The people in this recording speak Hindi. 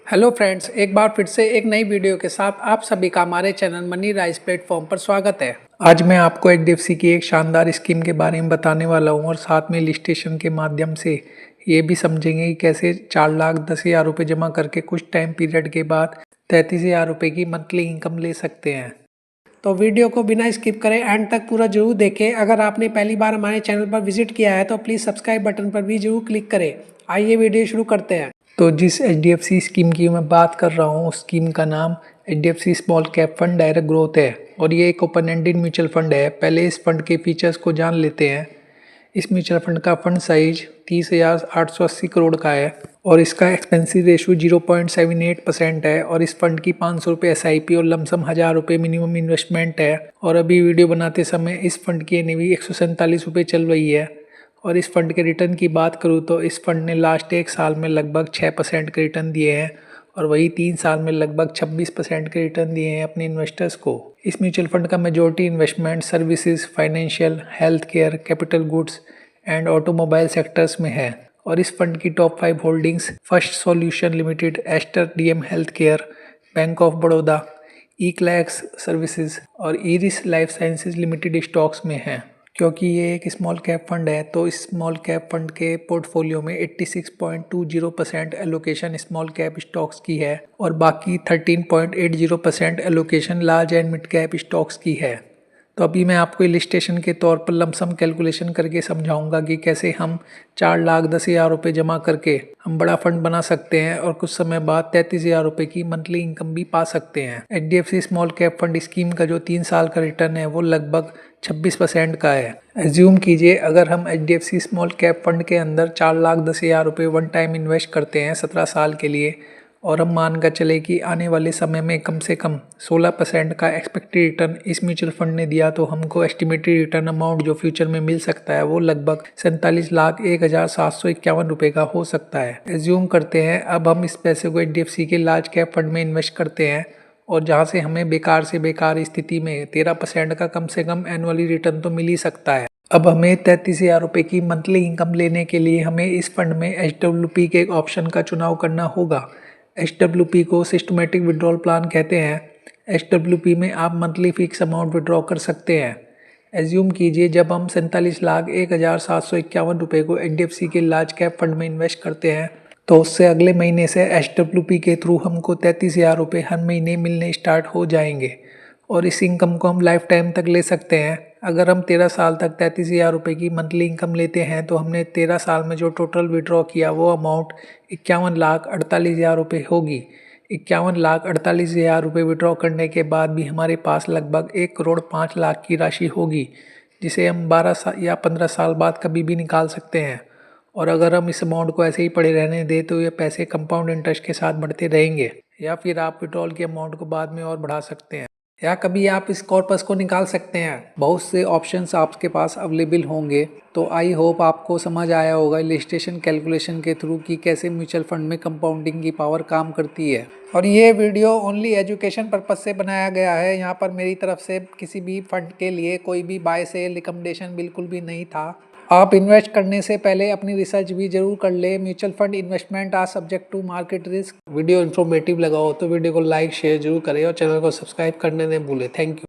हेलो फ्रेंड्स, एक बार फिर से एक नई वीडियो के साथ आप सभी का हमारे चैनल मनी राइज प्लेटफॉर्म पर स्वागत है। आज मैं आपको एचडीएफसी की एक शानदार स्कीम के बारे में बताने वाला हूं और साथ में इलिस्ट्रेशन के माध्यम से ये भी समझेंगे कि कैसे 4,10,000 रुपये जमा करके कुछ टाइम पीरियड के बाद 33,000 रुपये की मंथली इनकम ले सकते हैं। तो वीडियो को बिना स्किप करें एंड तक पूरा जरूर देखें। अगर आपने पहली बार हमारे चैनल पर विजिट किया है तो प्लीज़ सब्सक्राइब बटन पर भी जरूर क्लिक करें। आइए वीडियो शुरू करते हैं। तो जिस एचडीएफसी स्कीम की मैं बात कर रहा हूँ उस स्कीम का नाम HDFC small cap fund direct growth है और ये एक ओपन एंडेड म्यूचुअल फंड है। पहले इस फंड के फीचर्स को जान लेते हैं। इस म्यूचुअल फंड का फंड साइज 30,880 करोड़ का है और इसका एक्सपेंसिव रेशो 0.78% है और इस फंड की 500 रुपये SIP और लमसम 1,000 रुपये मिनिमम इन्वेस्टमेंट है। और अभी वीडियो बनाते समय इस फंड की NAV 147 रुपये चल रही है। और इस फंड के रिटर्न की बात करूँ तो इस फंड ने लास्ट एक साल में लगभग 6% के रिटर्न दिए हैं और वही 3 साल में लगभग 26% के रिटर्न दिए हैं अपने इन्वेस्टर्स को। इस म्यूचुअल फंड का majority investment services, financial, health care, capital goods and automobile sectors में है। और इस फंड की top 5 holdings first solution limited, Aster DM health care, bank of Baroda, eClerx services और Eris life sciences limited stocks में है। क्योंकि ये एक स्मॉल कैप फंड है तो इस स्मॉल कैप फंड के पोर्टफोलियो में 86.20% एलोकेशन स्मॉल कैप स्टॉक्स की है और बाकी 13.80% allocation large and mid cap stocks की है। तो अभी मैं आपको इलिस्ट्रेशन के तौर पर लमसम कैलकुलेशन करके समझाऊंगा कि कैसे हम 4,10,000 रुपये जमा करके हम बड़ा फंड बना सकते हैं और कुछ समय बाद 33,000 रुपये की मंथली इनकम भी पा सकते हैं। HDFC small cap fund scheme का जो 3 साल का रिटर्न है वो लगभग 26% का है। एज्यूम कीजिए अगर हम HDFC स्मॉल कैप फंड के अंदर 4,10,000 रुपये वन टाइम इन्वेस्ट करते हैं 17 साल के लिए और हम मान कर चले कि आने वाले समय में कम से कम 16% का एक्सपेक्टेड रिटर्न इस म्यूचुअल फंड ने दिया तो हमको एस्टिमेटेड रिटर्न अमाउंट जो फ्यूचर में मिल सकता है वो लगभग 47,01,751 रुपये का हो सकता है। एज्यूम करते हैं अब हम इस पैसे को HDFC के लार्ज कैप फंड में इन्वेस्ट करते हैं और जहाँ से हमें बेकार से बेकार स्थिति में 13% का कम से कम एनुअली रिटर्न तो मिल ही सकता है। अब हमें 33,000 रुपये की मंथली इनकम लेने के लिए हमें इस फंड में HWP के एक ऑप्शन का चुनाव करना होगा। HWP को सिस्टमेटिक विड्रॉल प्लान कहते हैं। HWP में आप मंथली फिक्स अमाउंट विड्रॉ कर सकते हैं। एज्यूम कीजिए जब हम 47,01,751 रुपये को HDFC के लार्ज कैप फंड में इन्वेस्ट करते हैं तो उससे अगले महीने से HWP के थ्रू हमको 33,000 रुपये हर महीने मिलने स्टार्ट हो जाएंगे और इस इनकम को हम लाइफ टाइम तक ले सकते हैं। अगर हम 13 साल तक 33,000 रुपये की मंथली इनकम लेते हैं तो हमने 13 साल में जो टोटल विड्रॉ किया वो अमाउंट 51,48,000 रुपये होगी। 51,48,000 रुपये विड्रॉ करने के बाद भी हमारे पास लगभग 1,05,00,000 की राशि होगी जिसे हम 12 साल या 15 साल बाद कभी भी निकाल सकते हैं। और अगर हम इस अमाउंट को ऐसे ही पड़े रहने दें तो ये पैसे कंपाउंड इंटरेस्ट के साथ बढ़ते रहेंगे या फिर आप विड्रॉल की अमाउंट को बाद में और बढ़ा सकते हैं या कभी आप इस कॉर्पस को निकाल सकते हैं। बहुत से ऑप्शंस आपके पास अवेलेबल होंगे। तो आई होप आपको समझ आया होगा इलिस्ट्रेशन कैलकुलेशन के थ्रू कि कैसे म्यूचुअल फंड में कंपाउंडिंग की पावर काम करती है। और ये वीडियो ओनली एजुकेशन पर्पस से बनाया गया है। यहाँ पर मेरी तरफ से किसी भी फंड के लिए कोई भी बाय सेल रिकमेंडेशन बिल्कुल भी नहीं था। आप इन्वेस्ट करने से पहले अपनी रिसर्च भी जरूर कर ले। Mutual fund investment are subject to market risk. Video informative लगा हो तो वीडियो को लाइक शेयर जरूर करें और चैनल को सब्सक्राइब करने न भूलें। Thank you.